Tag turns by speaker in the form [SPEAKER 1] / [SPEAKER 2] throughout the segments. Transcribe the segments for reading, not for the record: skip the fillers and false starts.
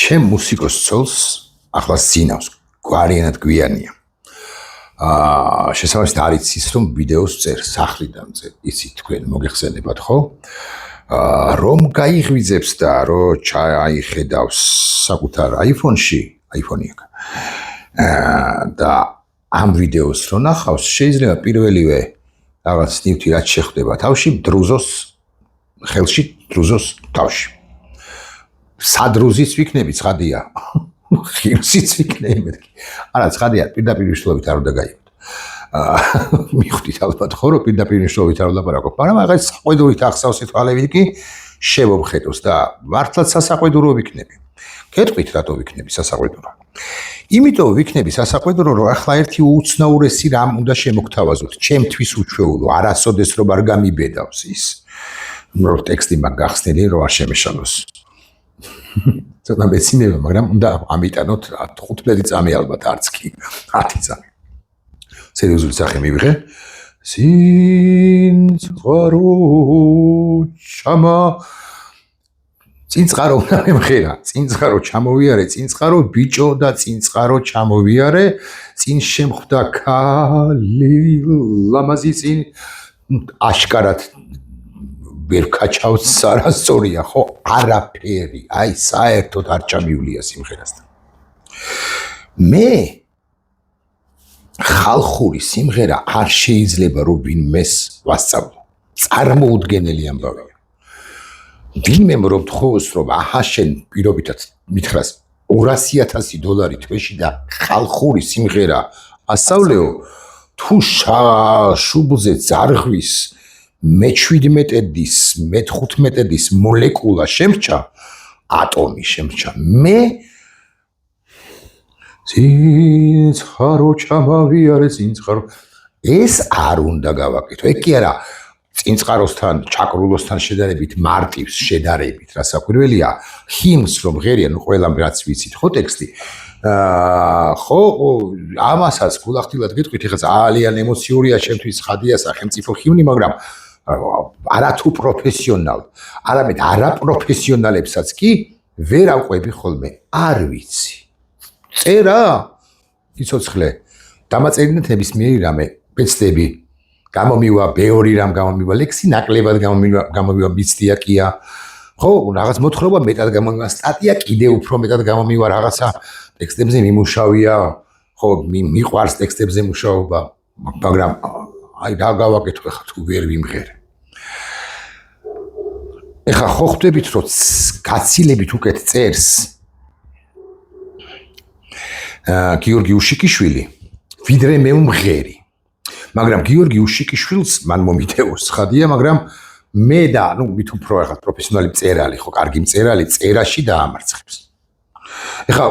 [SPEAKER 1] ჩემ მუსიკოს ცოლს ახლა სინავს გვარიანად გვიანია. შესაბამისად არის ის რომ ვიდეოს წერ სახლიდან წერ იცით თქვენ მოგეხსენებათ ხო? რომ გაიღვიძებს და რომ ჩაიხედავს საკუთარ iPhone-ში, iPhone-ი აქვს. და ამ ვიდეოს რო ნახავს, შეიძლება პირველივე რაღაც ნივთი რაც შეხვდება თავში, დრუზოს ხელში, დრუზოს თავში. სადრუზიც ვიქნები ცხადია. ხილსიც ვიქნები მეთქი. არა, ცხადია, პირდაპირ მნიშვნელობით არ უნდა გაიგოთ. მიხვდით ალბათ ხო, რომ პირდაპირ მნიშვნელობით არ ვლაპარაკობ, მაგრამ რაღაც საყვედურით ახსავს თვალებით კი შევომხედოს და მართლაც სასაყვედურო ვიქნები. გეტყვით რატო ვიქნები სასაყვედურო? იმიტომ ვიქნები სასაყვედურო, რომ ახლა ერთი უცნაურესი რამ უნდა შემოგთავაზოთ, ჩემთვის უჩვეულო, არასოდეს რომ არ გამიბედავს ის. რომ ტექსტი მაგ გახსნილი რომ არ შემეშალოს. ცოტა მეცინება, მაგრამ უნდა ამიტანოთ 15 წამი ალბათ არც კი 10 წამი. სერიოზული სახე მივიღე. წინწყარო ჩამა წინწყარო უნდა მემღერა, წინწყარო ჩამოვიარე, წინწყარო ბიჭო და წინწყარო ჩამოვიარე, წინ შემხვდა ქალი ლამაზი წინ აშკარად ვერ ქაჩავს არასწორია ხო? არაფერი, აი საერთოდ არ ჩამივლია სიმღერასთან. მე ხალხური სიმღერა არ შეიძლება რომ ვინმეს ვასწავლო. წარმოუდგენელი ამბავია. ვინმე რომ თხოვს რომ აჰა შენ პირობითად მითხრას $200,000 თვეში და ხალხური სიმღერა ასწავლეო, თუ შუბლზე ძარღვის მე-17-ის, მე-15-ის მოლეკულა შემრჩა, ატომი შემრჩა. მე წინწყარო ჩამავიარე, წინწყარო ეს არ უნდა გავაკეთო. ეგ კი არა, წინწყაროსთან, ჩაკრულოსთან შედარებით მარტივს შედარებით, რა საკვირველია, ჰიმს რომ ღერია, ნუ ყველამ რაც ვიცით ხო ტექსტი. ხო, ამასაც გულახდილად გეტყვით, ეხლა ძალიან ემოციურია ჩემთვის ხადია სახელმწიფო ჰიმნი, მაგრამ არათუ პროფესიონალ, არამედ არაპროფესიონალებსაც კი ვერ ავყვები ხოლმე, არ ვიცი. წერა, იცოცხლე, დამაწერინეთ ნებისმიერი რამე, ბეცდები, გამომივა, ბევრი რამ გამომივა, ლექსი ნაკლებად გამომივა, მიცდიაკია. ხო, რაღაც მოთხრობა მეტად გამომივა, სტატია კიდევ უფრო მეტად გამომივა, რაღაცა ტექსტებზე მიმუშავია, ხო, მიყვარს ტექსტებზე მუშაობა, მაგრამ აი რა გავაკეთო ახლა თუ ვერ ვიმღერე. ეხლა ხო ხვდებით რომ გაცილებით უკეთ წერს გიორგი უშიკიშვილი, ვიდრე მე ვმღერი. მაგრამ გიორგი უშიკიშვილს მან მომიდეოს ხადია, მაგრამ მე და ნუ მით უფრო ახლა პროფესიონალი მწერალი ხო, კარგი მწერალი წერაში დაამარცხებს. ეხლა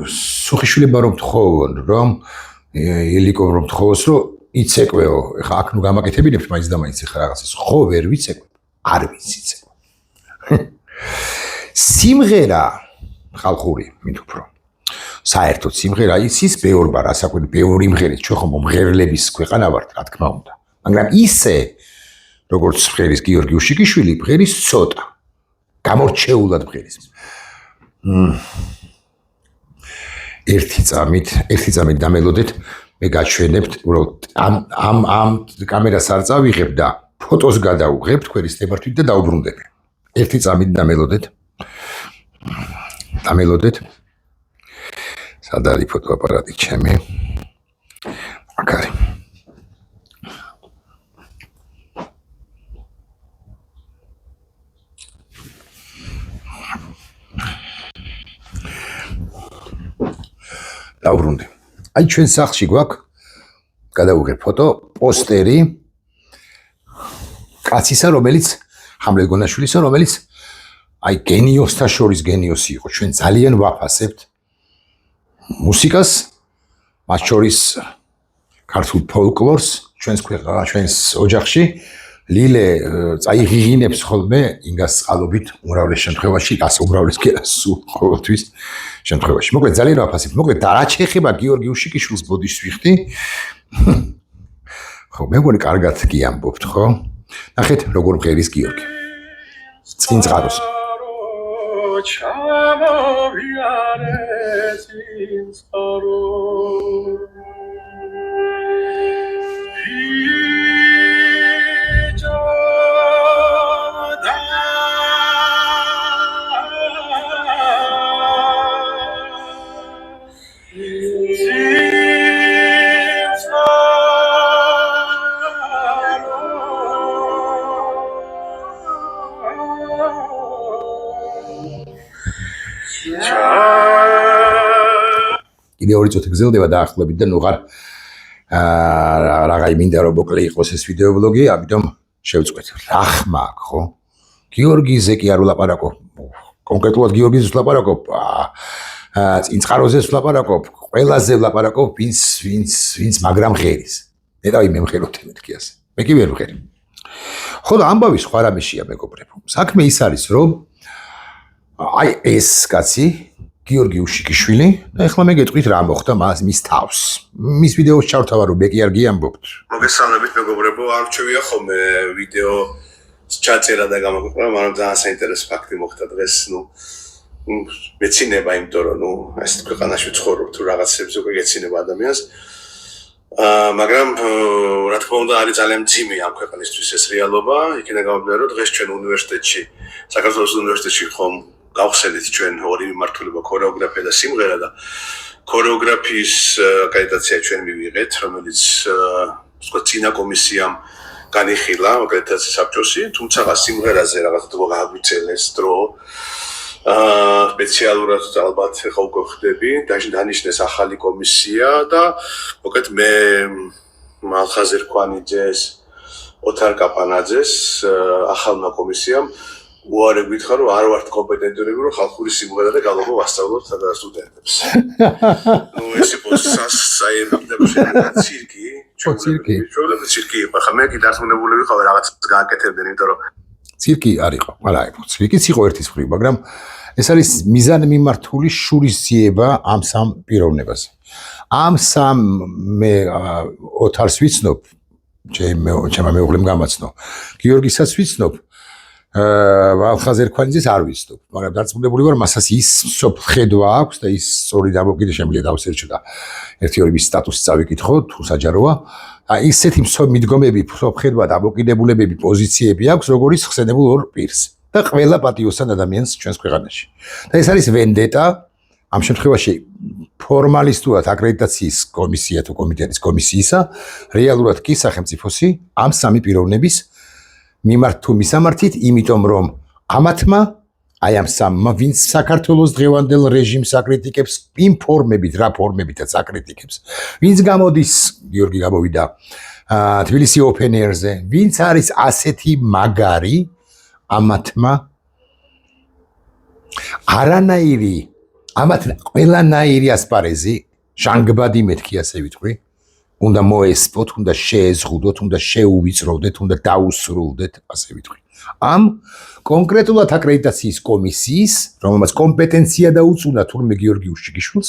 [SPEAKER 1] სუხიშვილებმა რომ თხოვონ, რომ ილიკომ რომ თხოვოს, რომ იცეკვეო, ეხლა აქ ნუ გამაკეთებინებთ მაინც და მაინც ეხლა რაღაცას, ხო ვერ ვიცეკვებ, არ ვიცი. სიმღერა ხალხური, მით უფრო. საერთოდ სიმღერა იცის ბევრმა, რასაკვირველია, ბევრი მღერის, ჩვენ ხომ მომღერლების ქვეყანა ვართ, რა თქმა უნდა. მაგრამ ისე, როგორც მღერის გიორგი უშიკიშვილი, მღერის ცოტა. გამორჩეულად მღერის. ერთი წამით დამელოდეთ, მე გაჩვენებთ, უბრალოდ ამ კამერას არ წავიღებ და ფოტოს გადავუღებ თქვენის ნებართვით და დაუბრუნდები. ერთი წამით დამელოდეთ. სად არის ფოტოაპარატი ჩემი? აქ არის. დაუბრუნდი. აი ჩვენ სახლში გვაქვს გადავუღებ ფოტო, პოსტერი კაცისა, რომელიც ჰამლეტ გონაშვილისა, რომელიც აი გენიოსთა შორის გენიოსი იყო. ჩვენ ძალიან ვაფასებთ მუსიკას, მათ შორის ქართულ ფოლკლორს, ჩვენს ოჯახში ლილე წაიღიღინებს ხოლმე ინგას წყალობით უმრავლეს შემთხვევაში, უმრავლეს კი არა, სულ ყოველთვის შემთხვევაში. მოკლედ ძალიან ვაფასებთ. მოკლედ და რაც შეეხება გიორგი უშიკიშვილს ბოდიშს ვიხდი. ხო, მე მგონი კარგად კი ამბობთ, ხო? ნახეთ, როგორ მღერის გიორგი. წინწყაროს. კიდე ორი წუთი გრძელდება დაახლოებით და ნუღარ რაღაცა მინდა რომ მოკლე იყოს ეს ვიდეო ბლოგი, ამიტომ შევწყვეთ. რა ხმა აქვს, ხო? გიორგიზე კი არ ვლაპარაკობ. კონკრეტულად გიორგიზეს ვლაპარაკობ. წინწყაროზე ვლაპარაკობ. ყველაზე ვლაპარაკობ ვინც მაგრამ ღერის. ნეტავი მე მღეროთ მეთქი ასე. მე კი ვერ ვღერი. ხო და ამბავი სხვა რამეშია მეგობრებო. საქმე ის არის რომ აი ეს კაცი გიორგი უშიკიშვილი და ეხლა მე გეტყვით რა მოხდა მის თავს. მის ვიდეოს ჩავთავარ რომ მე კი არ გიამბობთ.
[SPEAKER 2] მოგესალმებით მეგობრებო, არჩევია ხოლმე ვიდეო ჩაწერა და გამოგვიყვება, მაგრამ ძალიან საინტერესო ფაქტი მოხდა დღეს, მეცინება იმიტომ რომ ეს ქვეყანაში ვცხოვრობ თუ რაღაცებს უკვე გეცინება ადამიანს. მაგრამ რა თქმა უნდა არის ძალიან მძიმე ამ ქვეყნისთვის ეს რეალობა, იქიდან გამომდინარე რომ დღეს ჩვენ უნივერსიტეტში, საქართველოს უნივერსიტეტში ხომ გავხსენით ჩვენ ორი მიმართულება ქორეოგრაფია და სიმღერა და ქორეოგრაფიის აკრედიტაცია ჩვენ მივიღეთ, რომელიც სხვა წინა კომისიამ განიხილა აკრედიტაციის საბჭოში, თუმცა სიმღერაზე რაღაცა გაგვიწელეს დრო. სპეციალურად ალბათ ხა უკვე ხდები, დანიშნეს ახალი კომისია და მოკლედ მე მალხაზ ერქვანიძეს, ოთარ კაპანაძეს ახალმა კომისიამ უარი გითხრა რომ არ ვართ კომპეტენტურები რომ ხალხური სიმღერა და გალობა ვასწავლოთ სტუდენტებს. ეს იყო ცირკი, ცირკი იყო, ხა მე კი დარწმუნებული ვიყავი რაღაც გააკეთებდნენ, იმიტომ რომ
[SPEAKER 1] ცირკი არ იყო, არა იყო. ცირკიც იყო ერთის მხრივ, მაგრამ ეს არის მიზანმიმართული შურისძიება ამ სამ პიროვნებაზე. ამ სამ მე ოთარს ვიცნობ, ჩემმა მეუღლემ გამაცნო. გიორგისაც ვიცნობ. მალხაზ ერქვანიძეს არ ვიცნობ, მაგრამ დარწმუნებული ვარ, მასაც ის ხედვა აქვს და ის სწორი დამოკიდე შემიძლია დავსერჩო და ერთი-ორი მის სტატუსი წავიკითხო, თუ საჯაროა. ისეთი მიდგომები, ხედვა, დამოკიდებულებები, პოზიციები აქვს, როგორც ხსენებულ ორ პირს და ყველა პატიოსან ადამიანს ჩვენს ქვეყანაში. და ეს არის ვენდეტა, ამ შემთხვევაში ფორმალისტურად აკრედიტაციის კომისია თუ კომიტეტის კომისიისა, რეალურად კი სახელმწიფოსი ამ სამი პიროვნების მიმართ თუ მისამართით, იმიტომ რომ ამათმა აი ამ სამმა, ვინც საქართველოს დღევანდელ რეჟიმს აკრიტიკებს, იმ ფორმებით, რა ფორმებითაც აკრიტიკებს, ვინც გამოდის, გიორგი გამოვიდა თბილისი ოპენ ერზე, ვინც არის ასეთი მაგარი, ამათმა არანაირი, ამათ ყველანაირი ასპარეზი, ჟანგბადი მეთქი ასე ვიტყვი, უნდა მოესპოთ, უნდა შეეზღუდოთ, უნდა შეუვიწროვდეთ, უნდა დაუსრულდეთ, ასე ვიტყვი. ამ კონკრეტულად აკრედიტაციის კომისიის, რომელმაც კომპეტენცია დაუწუნა თურმე გიორგი უშიკიშვილს,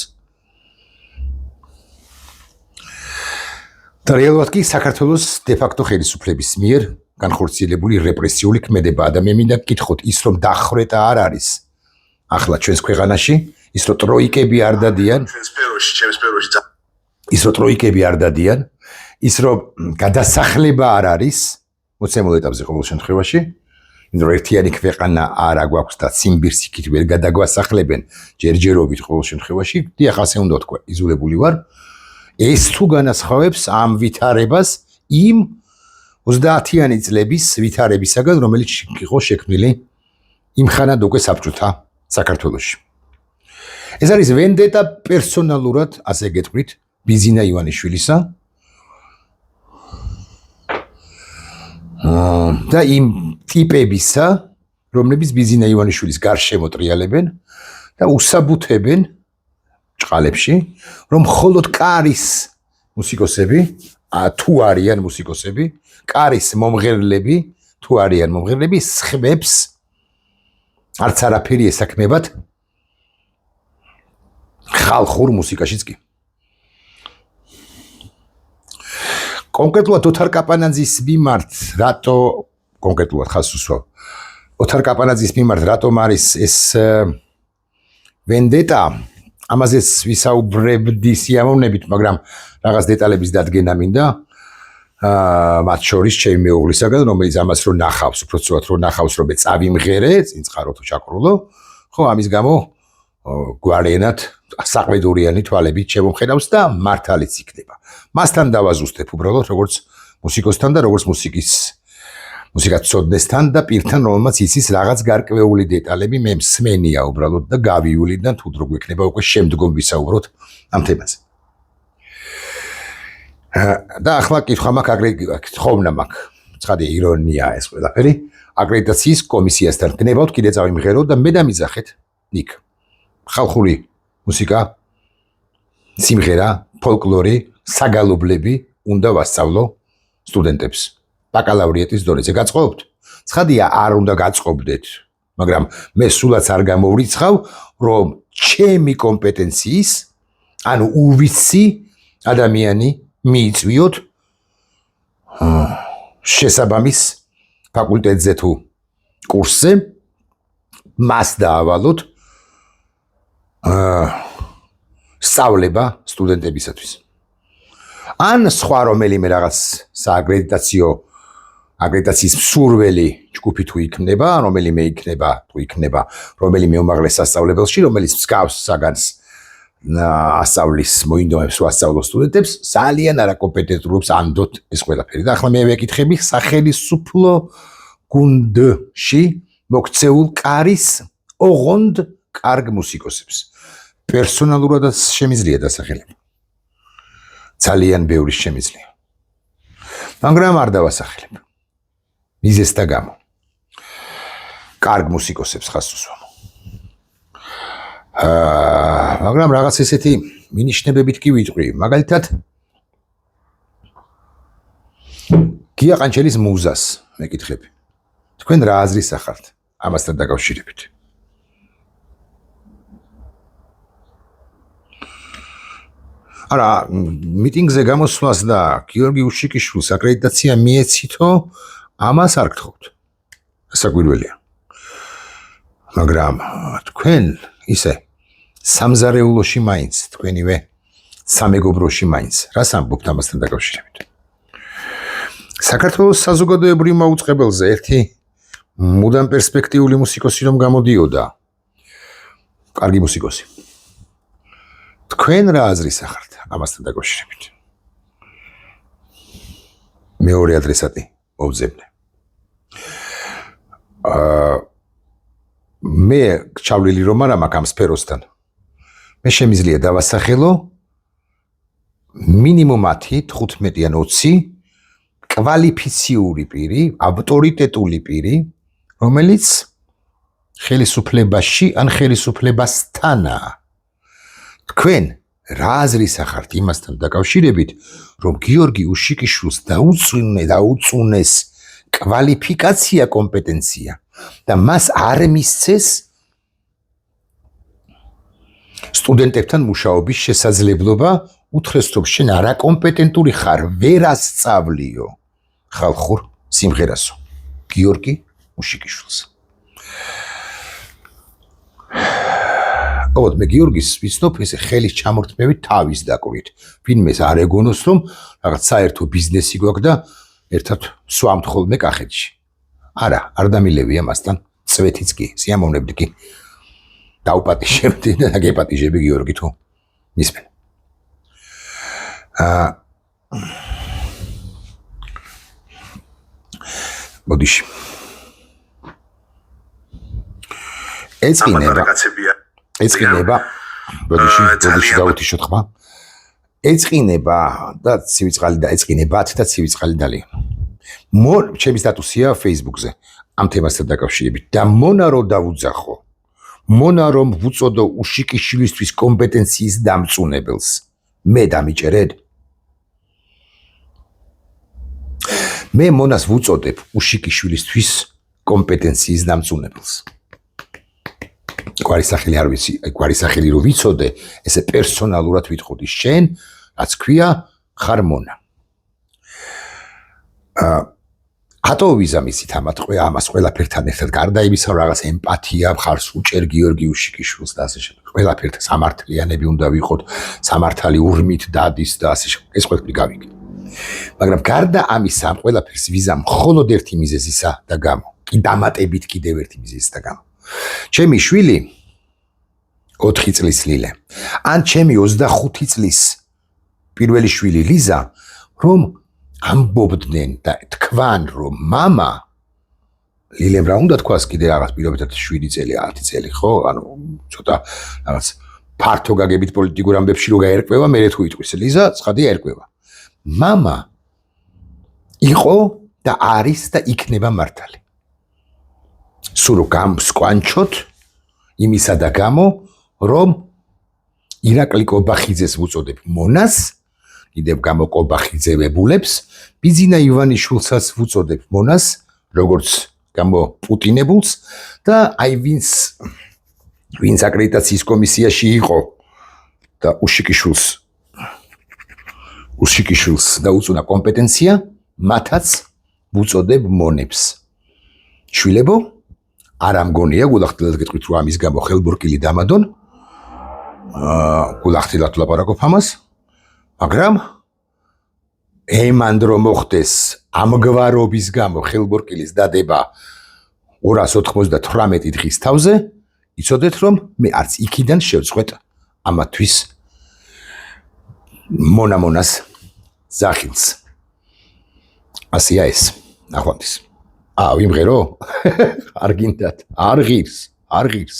[SPEAKER 1] და რეალურად კი საქართველოს დე-ფაქტო ხელისუფლების მიერ განხორციელებული რეპრესიული ქმედებაა და მე მინდა გკითხოთ ის რომ დახრეტა არ არის ახლა ჩვენს ქვეყანაში, ის რომ ტროიკები არ დადიან,
[SPEAKER 2] ჩვენს სფეროში
[SPEAKER 1] ის რომ ტროიკები არ დადიან, ის რომ გადასახლება არ არის მოცემულ ეტაპზე ყოველ შემთხვევაში, იმიტომ რომ ერთიანი ქვეყანა არ აგვაქვს და ციმბირს იქით ვერ გადაგვასახლებენ ჯერჯერობით ყოველ შემთხვევაში, დიახ ასე უნდა თქვა, იზოლებული ვარ. ეს თუ განასხვავებს ამ ვითარებას იმ 30-იანი წლების ვითარებისაგან, რომელიც იყო შექმნილი იმხანად უკვე საბჭოთა საქართველოში. ეს არის ვენდეტა პერსონალურად, ასე გეტყვით, ბიზინა ივანიშვილისა და იმ ტიპებისა, რომლებიც ბიზინა ივანიშვილის გარშემო ტრიალებენ და უსაბუთებენ ჭყალებში, რომ მხოლოდ კარის მუსიკოსები, თუ არიან მუსიკოსები, კარის მომღერლები, თუ არიან მომღერლები, სხვებს არც არაფერი ესაქმებათ ხალხურ მუსიკაშიც კი. კონკრეტულად ოთარ კაპანაძის მიმართ, კონკრეტულად ხას უსვავ, ოთარ კაპანაძის მიმართ რატომ არის ეს ვენდეტა ამაზეც ვისაუბრებდი სიამოვნებით, მაგრამ რაღაც დეტალების დადგენა მინდა. მათ შორის ჩემი მეუღლისაგან, რომელიც ამას რო ნახავს, უფრო სწორად რო ნახავს, რომ წავიმღერე, წინ წყარო თუ ჩაკრულო, ხო, ამის გამო გვარიანად საყვედურიანი თვალებით შემომხედავს და მართალიც იქნება. მასთან დავაზუსტებ უბრალოდ როგორც მუსიკოსთან და როგორც მუსიკაცოდნესთან და პირთან, რომელმაც იცის რაღაც გარკვეული დეტალები, მე მსმენია უბრალოდ და გავიულიდან თუ დრო გვექნება უკვე შემდგომ ვისაუბროთ ამ თემაზე. და ახლა კითხვა მაქვს, ხოვნა მაქვს. ცხადია ირონია ეს ყველაფერი. აკრედიტაციის კომისიასთან გნებავთ, კიდე წავიმღეროთ და მე დამიძახეთ იქ. ხალხური მუსიკა, სიმღერა, ფოლკლორი, საგალობლები უნდა ვასწავლო სტუდენტებს. ბაკალავრიატის დონეზე გაწყობთ? ცხადია არ უნდა გაწყობდეთ, მაგრამ მე სულაც არ გამოვრიცხავ, რომ ჩემი კომპეტენციის, ანუ უვიცი ადამიანი მიიწვიოთ შესაბამის ფაკულტეტზე თუ კურსზე, მას დაავალოთ სწავლება სტუდენტებისათვის. ან სხვა რომელიმე რაღაც აკრედიტაციის მსურველი ჯგუფი თუ იქნება, რომელიმე იქნება რომელიმე უმაღლეს სასწავლებელში, რომელიც მსგავს საგანს ასწავლის მოინდომებს რომ ასწავლოს სტუდენტებს, ძალიან არაკომპეტენტურობს ანდოთ ეს ყველაფერი. და ახლა მე ვეკითხები სახელმწიფო გუნდში მოქცეულ კარის ოღონდ კარგ მუსიკოსებს. პერსონალურადაც შემიძლია დასახელება. ძალიან ბევრი შემიძლია. მაგრამ არ დავასახელებ. მიზეზთა გამო. კარგ მუსიკოსებს ხას უსვამო. მაგრამ რაღაც ესეთი მინიშნებებით კი ვიტყვი. მაგალითად გია ყანჩელის მუზას მეკითხები. თქვენ რა აზრის ახართ ამასთან დაკავშირებით? არა, მიტინგზე გამოსვლას და გიორგი უშიკიშვილს აკრედიტაცია მიეცითო, ამას არ გთხოვთ. საკვირველია. მაგრამ თქვენ ისე სამზარეულოში მაინც, თქვენივე სამეგობროში მაინც, რას ამბობთ ამასთან დაკავშირებით? საქართველოს საზოგადოებრივ მაუწყებელზე ერთი მუდამ პერსპექტიული მუსიკოსი რომ გამოდიოდა. კარგი მუსიკოსი. თქვენ რა აზრის ახართ ამასთან დაკავშირებით? მეორე ადრესატი მოვძებნე. მე ჩავლილი რომ არა მაქვს ამ სფეროსთან. მე შემიძლია დავასახელო მინიმუმ 10, 15 ან 20 კვალიფიციური პირი, ავტორიტეტული პირი, რომელიც ხელისუფლებაში ან ხელისუფლებასთანაა. თქვენ რა აზრის ახართ იმასთან დაკავშირებით, რომ გიორგი უშიკიშვილს დაუწუნეს კვალიფიკაცია, კომპეტენცია და მას არ მისცეს სტუდენტებთან მუშაობის შესაძლებლობა, უთხრეს რომ შენ არაკომპეტენტური ხარ, ვერ ასწავლიო ხალხურ სიმღერასო. გიორგი უშიკიშვილს. აბა მე გიორგის ვიცნობ ესე ხელის ჩამორთმევით თავის დაკვირით. ვინმეს არ ეგონოს რომ რაღაც საერთო ბიზნესი გვაქვს და ერთად სვამთ ხოლმე კახეთში. არა, არ დამილევია მასთან წვეთიც კი, სიამოვნებდი კი. დაუპატიჟებდი და გეპატიჟები გიორგი თუ მისმენ. ბოდიში. ეწყინება, ბოდიში გავუთიშოთ ხმა. ეწყინება და ცივიწყალი და ეწყინებათ და ცივიწყალი დალიან. ჩემი სტატუსია Facebook-ზე ამ თემასთან დაკავშირებით და მონა რომ დავუძახო. მონა რომ ვუწოდო უშიკიშვილისთვის კომპეტენციის დამწუნებელს. მე დამიჭერეთ. მე მონას ვუწოდებ უშიკიშვილისთვის კომპეტენციის დამწუნებელს. გვარი სახელი არ ვიცი, გვარი სახელი რო ვიცოდე, ესე პერსონალურად ვიტყოდი შენ, რაც ქვია ხარ მონა. ატოვიზა მისით ამას ყველაფერთან ერთად გარდა იმისა, რომ რაღაც ემპათია მხარს უჭერ გიორგი უშიკიშვილს და ასე შემდეგ. ყველაფერთან სამართლიანები უნდა ვიყოთ, სამართალი ურმით დადის და ასე შემდეგ. ეს ყველაფერი გავიგე. მაგრამ გარდა ამისა, ამ ყველაფერს ვიზა მხოლოდ ერთი მიზეზისა და გამო. კი დამატებით კიდევ ერთი მიზეზის და გამო. ჩემი შვილი 4 წლის ლილე. ან ჩემი 25 წლის პირველი შვილი ლიზა, რომ ამბობდნენ და თქვან, რომ мама ლილემ რა უნდა თქვას კიდე რაღაც პირობითად 7 წელი, 10 წელი, ხო? ანუ ცოტა რაღაც ფართო გაგებით პოლიტიკურ ამბებში რო გაერკვევა, მე თუ იტყვის ლიზა, ცხადია ერკვევა. мама იყო და არის და იქნება მართალი. სულ გამსკვანჩოთ იმისა და გამო, რომ ირაკლი კობახიძეს ვუწოდებ მონას, კიდევ გამო კობახიძევებულებს, ბიძინა ივანიშვილსაც ვუწოდებ მონას, როგორც გამო პუტინებულს და აი ვინც აკრედიტაციის კომისიაში იყო და უშიკიშვილს დაუწუნა კომპეტენცია, მათაც ვუწოდებ მონებს. შვილებო, არ ამგონია გულახდილად გეტყვით, რომ ამის გამო ხელბურკილი დამადონ, გულახდილად ვლაპარაკობ ამას, მაგრამ ემანდ რომ მოხდეს ამგვარობის გამო ხელბურკილის დადება 298 დღის თავზე, იცოდეთ, რომ მე არც იქიდან შევწყვეტ ამათვის მონას ზახილს. ასია ეს, ნახვამდის. ვიმღერო? არ გინდათ, არ ღირს.